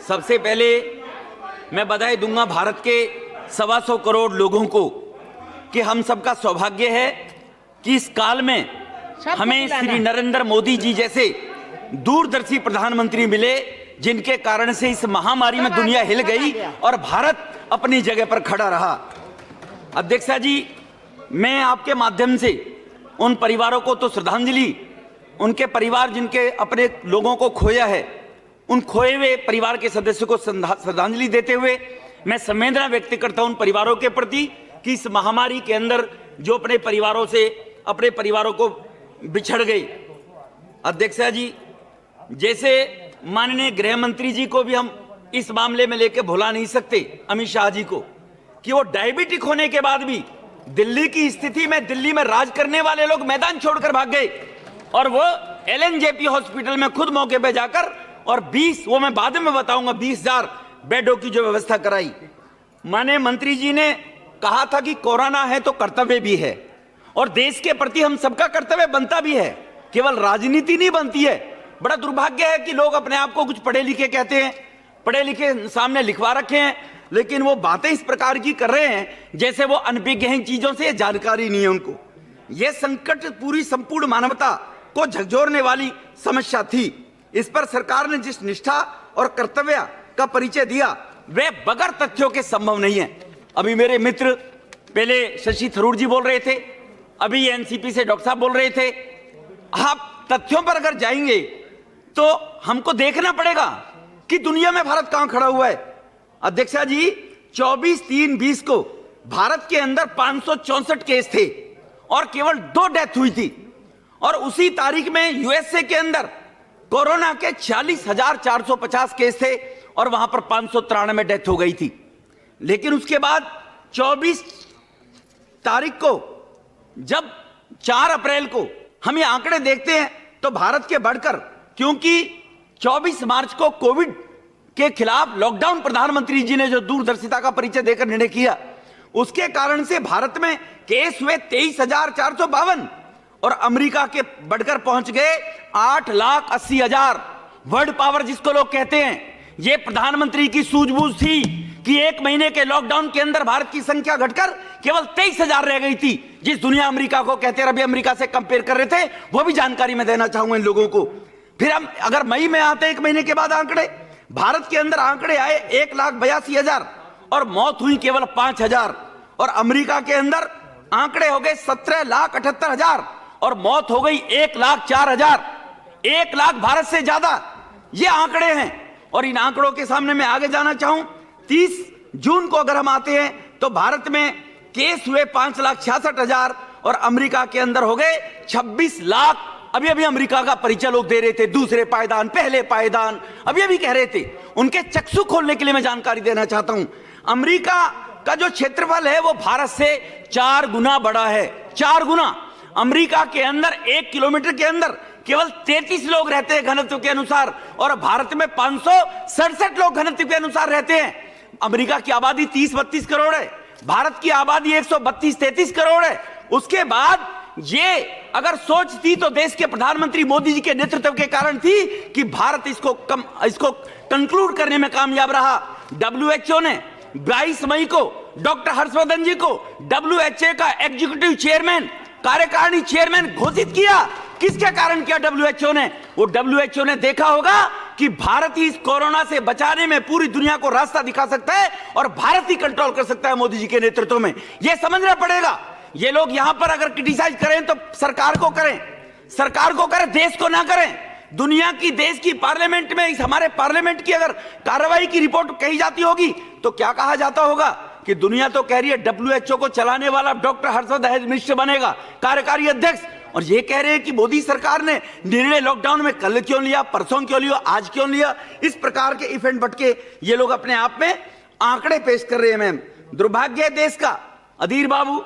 सबसे पहले मैं बधाई दूंगा भारत के 125 करोड़ लोगों को कि हम सबका सौभाग्य है कि इस काल में हमें श्री नरेंद्र मोदी जी जैसे दूरदर्शी प्रधानमंत्री मिले, जिनके कारण से इस महामारी में दुनिया हिल गई और भारत अपनी जगह पर खड़ा रहा। अध्यक्षा जी, मैं आपके माध्यम से उन परिवारों को तो श्रद्धांजलि, उनके परिवार जिनके अपने लोगों को खोया है, उन खोए हुए परिवार के सदस्यों को श्रद्धांजलि देते हुए मैं संवेदना व्यक्त करता हूं उन परिवारों के प्रति कि इस महामारी के अंदर जो अपने परिवारों को बिछड़ गए। अध्यक्षा जी, जैसे माननीय गृह मंत्री जी को भी हम इस मामले में लेकर भुला नहीं सकते, अमित शाह जी को, कि वो डायबिटिक होने के बाद भी दिल्ली की स्थिति में, दिल्ली में राज करने वाले लोग मैदान छोड़कर भाग गए और वो LNJP हॉस्पिटल में खुद मौके पे जाकर और 20, वो मैं बाद में बताऊंगा, 20,000 बेडों की जो व्यवस्था कराई। माननीय मंत्री जी ने कहा था कि कोरोना है तो कर्तव्य भी है और देश के प्रति हम सबका कर्तव्य बनता भी है, केवल राजनीति नहीं बनती है। बड़ा दुर्भाग्य है कि लोग अपने आप को कुछ पढ़े लिखे कहते हैं, पढ़े लिखे सामने लिखवा रखे हैं, लेकिन वो बातें इस प्रकार की कर रहे हैं जैसे वो अनभिज्ञ हैं चीजों से, जानकारी नहीं है उनको। यह संकट पूरी संपूर्ण मानवता को झकझोरने वाली समस्या थी। इस पर सरकार ने जिस निष्ठा और कर्तव्य का परिचय दिया वे बगैर तथ्यों के संभव नहीं है। अभी मेरे मित्र पहले शशि थरूर जी बोल रहे थे, अभी एनसीपी से डॉक्टर साहब बोल रहे थे। आप तथ्यों पर अगर जाएंगे तो हमको देखना पड़ेगा कि दुनिया में भारत कहां खड़ा हुआ है। अध्यक्षा जी, 24/3/20 को भारत के अंदर 564 केस थे और केवल 2 डेथ हुई थी और उसी तारीख में यूएसए के अंदर कोरोना के 40,450 केस थे और वहां पर 593 डेथ हो गई थी। लेकिन उसके बाद 24 तारीख को, जब 4 अप्रैल को हम ये आंकड़े देखते हैं तो भारत के बढ़कर, क्योंकि 24 मार्च को कोविड के खिलाफ लॉकडाउन प्रधानमंत्री जी ने जो दूरदर्शिता का परिचय देकर निर्णय किया, उसके कारण से भारत में केस हुए 23,452 और अमेरिका के बढ़कर पहुंच गए 8,80,000। वर्ल्ड पावर जिसको लोग कहते हैं, यह प्रधानमंत्री की सूझबूझ थी कि 1 महीने के लॉकडाउन के अंदर भारत की संख्या घटकर केवल 23,000 रह गई थी। जिस दुनिया अमेरिका को कहते हैं, अभी अमेरिका से कंपेयर कर रहे थे, वो भी जानकारी में देना चाहूंगा इन लोगों को। फिर हम अगर मई में आते हैं, 1 महीने के बाद आंकड़े, भारत के अंदर आंकड़े आए 1,82,000 और मौत हुई केवल 5,000 और अमेरिका के अंदर आंकड़े हो गए 17,78,000 और मौत हो गई 1,04,000। 1 लाख भारत से ज्यादा ये आंकड़े हैं। और इन आंकड़ों के सामने मैं आगे जाना चाहूं, 30 जून को अगर हम आते हैं तो भारत में केस हुए 5,66,000 और अमेरिका के अंदर हो गए 26 लाख। अभी अभी अमेरिका का परिचय लोग दे रहे थे, दूसरे पायदान, पहले पायदान, अभी अभी कह रहे थे। उनके चक्षु खोलने के लिए मैं जानकारी देना चाहता हूं, अमेरिका का जो क्षेत्रफल है वो भारत से 4 गुना बड़ा है, 4 गुना। अमेरिका के अंदर 1 किलोमीटर के अंदर केवल 33 लोग रहते हैं घनत्व के अनुसार और भारत में 567 लोग घनत्व के अनुसार रहते हैं। अमेरिका की आबादी 30-32 करोड़ है, भारत की आबादी 132-33 करोड़ है। उसके बाद ये अगर सोच थी तो देश के प्रधानमंत्री मोदी जी के नेतृत्व के कारण थी कि भारत इसको कंक्लूड करने में कामयाब रहा। WHO ने 22 मई को डॉक्टर हर्षवर्धन जी को WHO का एग्जीक्यूटिव चेयरमैन, कार्यकारिणी चेयरमैन घोषित किया। किसके कारण किया WHO ने? वो WHO ने देखा होगा कि भारत ही इस कोरोना से बचाने में पूरी दुनिया को रास्ता दिखा सकता है और भारत ही कंट्रोल कर सकता है मोदी जी के नेतृत्व में। यह समझना पड़ेगा। ये लोग यहां पर अगर क्रिटिसाइज करें तो सरकार को करें, सरकार को करें, देश को ना करें। दुनिया की, देश की पार्लियामेंट में, इस हमारे पार्लियामेंट की अगर कार्रवाई की रिपोर्ट कही जाती होगी तो क्या कहा जाता होगा कि दुनिया तो कह रही है WHO को चलाने वाला डॉक्टर हर्षवर्धन हेल्थ मिनिस्टर बनेगा, कार्यकारी अध्यक्ष, और ये कह रहे हैं कि मोदी सरकार ने निर्णय लॉकडाउन में कल क्यों लिया, परसों क्यों लिया, आज क्यों लिया। इस प्रकार के इफेक्ट बटके ये लोग अपने आप में आंकड़े पेश कर रहे हैं। मैम, दुर्भाग्य है देश का। अधीर बाबू,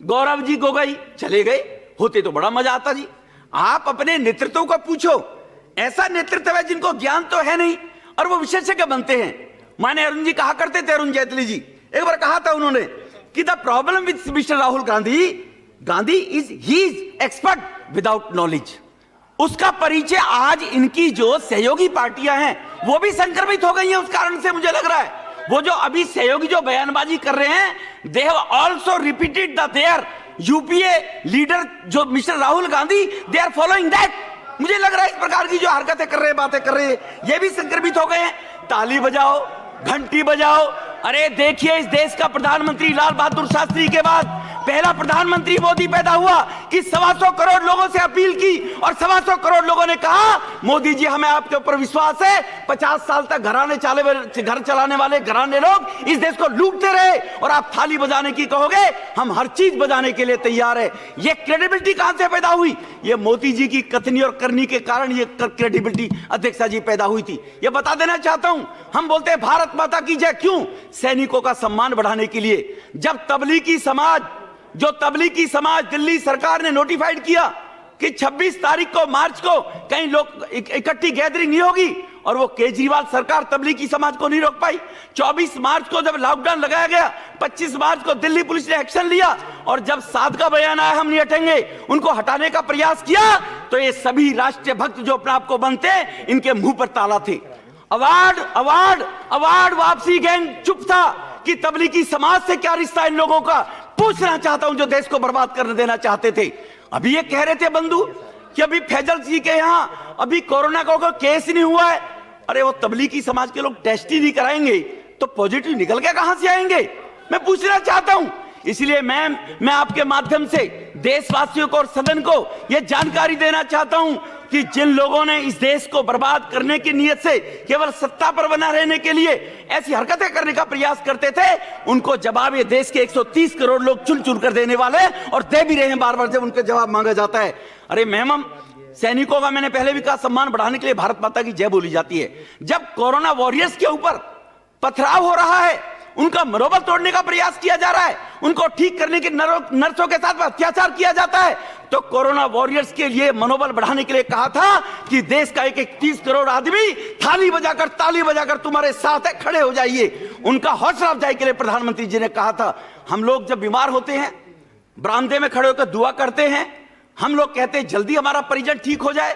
गौरव जी गोगोई चले गए, होते तो बड़ा मजा आता जी। आप अपने नेतृत्व को पूछो, ऐसा नेतृत्व है जिनको ज्ञान तो है नहीं और वो विशेषज्ञ बनते हैं। माने अरुण जी कहा करते थे, अरुण जेटली जी एक बार कहा था उन्होंने कि the problem with mister Rahul Gandhi is he is expert without knowledge. उसका परिचय आज इनकी जो सहयोगी पार्टियां हैं वो भी संक्रमित हो गई है। उस कारण से मुझे लग रहा है वो जो अभी सहयोगी जो बयानबाजी कर रहे हैं, they have also repeated the their UPA leader जो mister Rahul Gandhi, they are following that. मुझे लग रहा है इस प्रकार की जो हरकतें कर रहे हैं, बातें कर रहे हैं, ये भी संक्रमित हो गए हैं। ताली बजाओ, घंटी बजाओ। अरे देखिए, इस देश का प्रधानमंत्री लाल बहादुर शास्त्री के बाद पहला प्रधानमंत्री मोदी पैदा हुआ कि 125 करोड़ लोगों से अपील की और 125 करोड़ लोगों ने कहा मोदी जी हमें आपके ऊपर विश्वास है। 50 साल तक घर चलाने वाले घराने लोग इस देश को लूटते रहे और आप थाली बजाने की कहोगे, हम हर चीज बजाने के लिए तैयार है। ये क्रेडिबिलिटी कहां से पैदा हुई? ये मोदी जी की कथनी और करनी के कारण ये क्रेडिबिलिटी अध्यक्षा जी पैदा हुई थी। ये बता देना चाहता हूं। हम बोलते हैं भारत माता की जय, क्यों? सैनिकों का सम्मान बढ़ाने के लिए। जब तबलीगी समाज दिल्ली सरकार ने नोटिफाइड किया कि 26 तारीख को मार्च को कहीं लोग इकट्ठी गैदरिंग नहीं होगी, और वो केजरीवाल सरकार तबलीगी समाज को नहीं रोक पाई। 24 मार्च को जब लॉकडाउन लगाया गया, 25 मार्च को दिल्ली पुलिस ने एक्शन लिया, और जब 7 का बयान आया हम नहीं हटेंगे, उनको हटाने का प्रयास किया, तो ये सभी राष्ट्रीय भक्त जो अपने आप को बनते, इनके मुंह पर ताला थे। अवार्ड वापसी गैंग चुप था कि तबलीगी समाज से क्या रिश्ता इन लोगों का। पूछना चाहता हूं जो देश को बर्बाद कर देना चाहते थे। अभी ये कह रहे थे बंधु कि अभी फैजल जी के यहां अभी कोरोना का केस नहीं हुआ है। अरे वो तबलीगी समाज के लोग टेस्ट ही नहीं कराएंगे तो पॉजिटिव निकल के कहां से आएंगे? मैं पूछना चाहता हूं। इसलिए मैं आपके माध्यम से देशवासियों को और सदन को यह जानकारी देना चाहता हूं कि जिन लोगों ने इस देश को बर्बाद करने की नीयत से केवल सत्ता पर बना रहने के लिए ऐसी हरकतें करने का प्रयास करते थे, उनको जवाब ये देश के 130 करोड़ लोग चुन चुन कर देने वाले, और दे भी रहे हैं बार बार जब उनके जवाब मांगा जाता है। अरे मैम, सैनिकों का मैंने पहले भी कहा सम्मान बढ़ाने के लिए भारत माता की जय बोली जाती है। जब कोरोना वॉरियर्स के ऊपर पथराव हो रहा है, उनका मनोबल तोड़ने का प्रयास किया जा रहा है, उनको ठीक करने के नर्सों के साथ अत्याचार किया जाता है, तो कोरोना वॉरियर्स के लिए मनोबल बढ़ाने के लिए कहा था कि देश का 31 करोड़ आदमी ताली बजाकर तुम्हारे साथ है, खड़े हो जाइए। उनका हौसला अफजाई के लिए प्रधानमंत्री जी ने कहा था। हम लोग जब बीमार होते हैं, बरामदे में खड़े होकर दुआ करते हैं, हम लोग कहते हैं जल्दी हमारा परिजन ठीक हो जाए।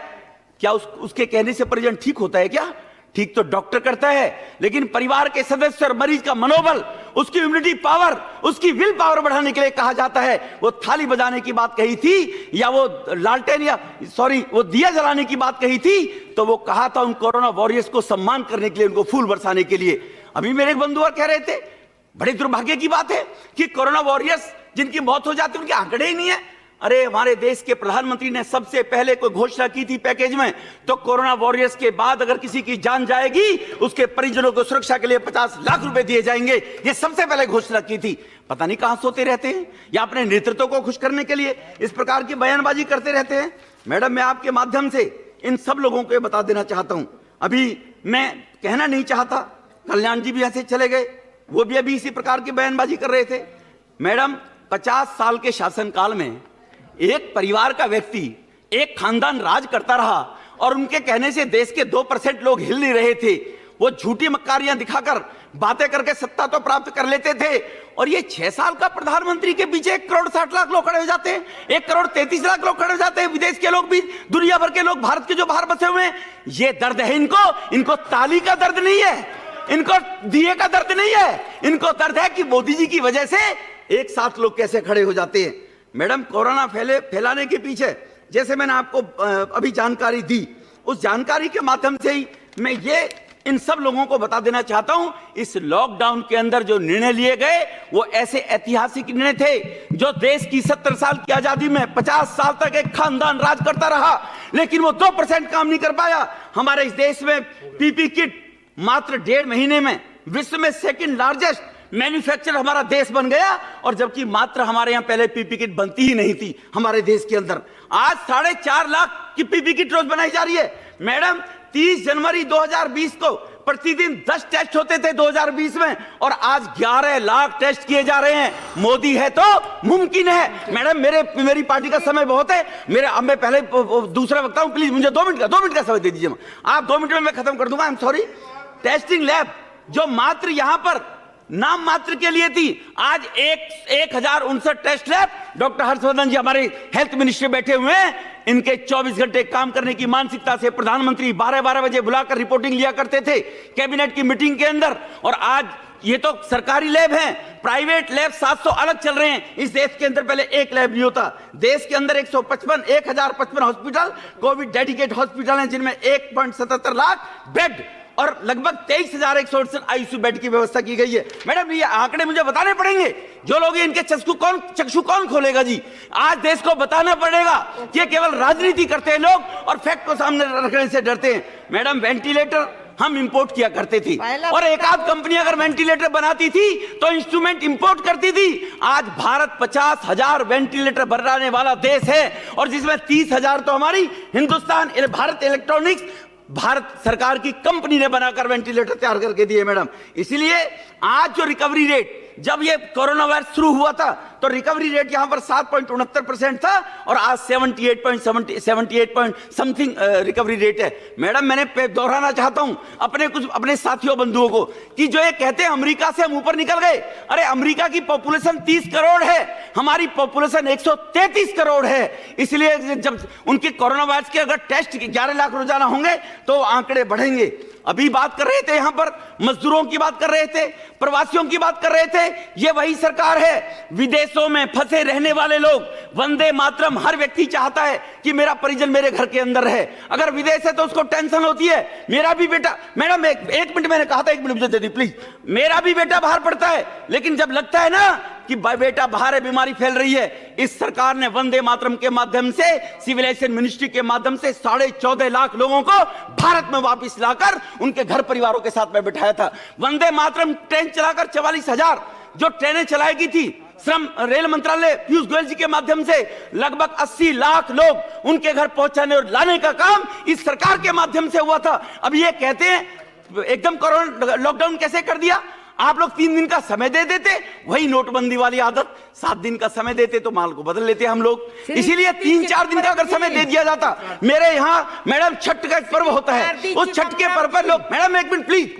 क्या उसके कहने से परिजन ठीक होता है क्या? ठीक तो डॉक्टर करता है, लेकिन परिवार के सदस्य और मरीज का मनोबल, उसकी इम्यूनिटी पावर, उसकी विल पावर बढ़ाने के लिए कहा जाता है। वो थाली बजाने की बात कही थी, या वो वो दिया जलाने की बात कही थी, तो वो कहा था उन कोरोना वॉरियर्स को सम्मान करने के लिए, उनको फूल बरसाने के लिए। अभी मेरे एक बंधु और कह रहे थे, बड़े दुर्भाग्य की बात है कि कोरोना वॉरियर्स जिनकी मौत हो जाती है उनके आंकड़े ही नहीं है। अरे हमारे देश के प्रधानमंत्री ने सबसे पहले कोई घोषणा की थी पैकेज में, तो कोरोना वॉरियर्स के बाद अगर किसी की जान जाएगी, उसके परिजनों को सुरक्षा के लिए 50 लाख रुपए दिए जाएंगे। ये सबसे पहले घोषणा की थी। पता नहीं कहां सोते रहते हैं, या अपने नेतृत्व को खुश करने के लिए इस प्रकार की बयानबाजी करते रहते हैं। मैडम, मैं आपके माध्यम से इन सब लोगों को बता देना चाहता हूं। अभी मैं कहना नहीं चाहता, कल्याण जी भी ऐसे चले गए, वो भी अभी इसी प्रकार की बयानबाजी कर रहे थे। मैडम, 50 साल के शासनकाल में एक परिवार का व्यक्ति, एक खानदान राज करता रहा, और उनके कहने से देश के 2% लोग हिल नहीं रहे थे। वो झूठी मक्कारियां दिखाकर बातें करके सत्ता तो प्राप्त कर लेते थे, और ये 6 साल का प्रधानमंत्री के पीछे 1 करोड़ 60 लाख लोग खड़े हो जाते हैं, 1 करोड़ 33 लाख लोग खड़े हो जाते हैं। विदेश के लोग भी, दुनिया भर के लोग, भारत के जो बाहर बसे हुए हैं, ये दर्द है इनको ताली का दर्द नहीं है, इनको दिए का दर्द नहीं है, इनको दर्द है कि मोदी जी की वजह से एक साथ लोग कैसे खड़े हो जाते हैं। मैडम, कोरोना फैलाने के पीछे जैसे मैंने आपको अभी जानकारी दी, उस जानकारी के माध्यम से ही मैं ये इन सब लोगों को बता देना चाहता हूं, इस लॉकडाउन के अंदर जो निर्णय लिए गए वो ऐसे ऐतिहासिक निर्णय थे जो देश की 70 साल की आजादी में 50 साल तक एक खानदान राज करता रहा, लेकिन वो 2% काम नहीं कर पाया। हमारे इस देश में पीपी किट मात्र 1.5 महीने में विश्व में 2nd लार्जेस्ट मैन्युफैक्चर हमारा देश बन गया, और जबकि मात्र हमारे यहां पहले पीपी किट बनती ही नहीं थी हमारे देश के अंदर। आज 4.5 लाख की पीपी किट रोज बनाई जा रही है। मैडम, 30 जनवरी 2020 को प्रतिदिन 10 टेस्ट होते थे 2020 में, और आज 11 लाख टेस्ट किए जा रहे हैं। मोदी है तो मुमकिन है। मैडम, मेरी पार्टी का समय बहुत है, मैं पहले दूसरा वक्ता हूं, प्लीज मुझे 2 मिनट का समय दे दीजिए। आप 2 मिनट में मैं खत्म कर दूंगा, I am sorry. Testing lab जो मात्र यहां पर नाम मात्र के लिए थी। आज 1059 टेस्ट लैब, डॉक्टर हर्षवर्धन जी हमारे हेल्थ मिनिस्टर बैठे हुए हैं, इनके 24 घंटे काम करने की मानसिकता से प्रधानमंत्री 12-12 बजे बुलाकर रिपोर्टिंग लिया करते थे कैबिनेट की मीटिंग के अंदर। और आज ये तो सरकारी लैब हैं, प्राइवेट लैब 700 अलग चल रहे हैं। इस देश के अंदर पहले एक लैब नहीं होता। देश के अंदर 1055 हॉस्पिटल कोविड डेडिकेट हॉस्पिटल हैं, जिनमें 1.77 लाख बेड और लगभग 23,168 आईसीयू बेड की व्यवस्था की गई है। मैडम ये आंकड़े मुझे बताने पड़ेंगे, जो लोग इनके चक्षु कौन खोलेगा जी? आज देश को बताना पड़ेगा कि केवल राजनीति करते हैं लोग और फैक्ट को सामने रखने से डरते हैं। मैडम वेंटिलेटर हम इंपोर्ट किया करते थे, और एक आध कंपनी अगर वेंटिलेटर बनाती थी तो इंस्ट्रूमेंट इंपोर्ट करती थी। आज भारत 50,000 वेंटिलेटर बनाने वाला देश है, और जिसमें 30,000 तो हमारी हिंदुस्तान भारत इलेक्ट्रॉनिक्स भारत सरकार की कंपनी ने बनाकर वेंटिलेटर तैयार करके दिए मैडम। इसलिए आज जो रिकवरी रेट, जब ये कोरोना वायरस शुरू हुआ था तो रिकवरी रेट यहां पर 7.69% था, और आज 78 समथिंग रिकवरी रेट है। मैडम मैंने दोहराना चाहता हूं अपने साथियों बंधुओं को कि जो ये कहते हैं अमेरिका से हम ऊपर निकल गए, अरे अमेरिका की पॉपुलेशन 30 करोड़ है, हमारी पॉपुलेशन 133 करोड़ है। इसलिए जब उनके कोरोना वायरस के अगर टेस्ट 11 लाख रोजाना होंगे तो आंकड़े बढ़ेंगे। अभी बात कर रहे थे, यहां पर मजदूरों की बात कर रहे थे, प्रवासियों की बात कर रहे थे। ये वही सरकार है, विदेशों में फंसे रहने वाले लोग, वंदे मातरम हर व्यक्ति चाहता है कि मेरा परिजन मेरे घर के अंदर है। अगर विदेश है तो उसको टेंशन होती है, मेरा भी बेटा, मैडम एक मिनट मैंने कहा था, 1 मिनट मुझे दे दी प्लीज, मेरा भी बेटा बाहर पड़ता है, लेकिन जब लगता है ना कि बेटा बाहर है, बीमारी फैल रही है, इस सरकार ने वंदे मातरम के माध्यम से, सिविलाइजेशन मिनिस्ट्री के माध्यम से 14.5 लाख लोगों को भारत में वापस लाकर उनके घर परिवारों के साथ में बिठाया था। वंदे मातरम ट्रेन चलाकर 44,000 जो ट्रेनें चलाएगी थी, श्रम रेल मंत्रालय पीयूष गोयल जी के माध्यम से लगभग 80 लाख लोग उनके घर पहुंचाने और लाने का काम इस सरकार के माध्यम से हुआ था। अब ये कहते हैं एकदम कोरोना लॉकडाउन कैसे कर दिया? आप लोग 3 दिन का समय दे देते, वही नोटबंदी वाली आदत, 7 दिन का समय देते तो माल को बदल लेते हम लोग। इसीलिए 3-4 दिन का अगर समय दे दिया जाता। मेरे यहाँ मैडम छठ का एक पर्व होता है, उस छठ के पर्व पर लोग, मैडम 1 मिनट प्लीज,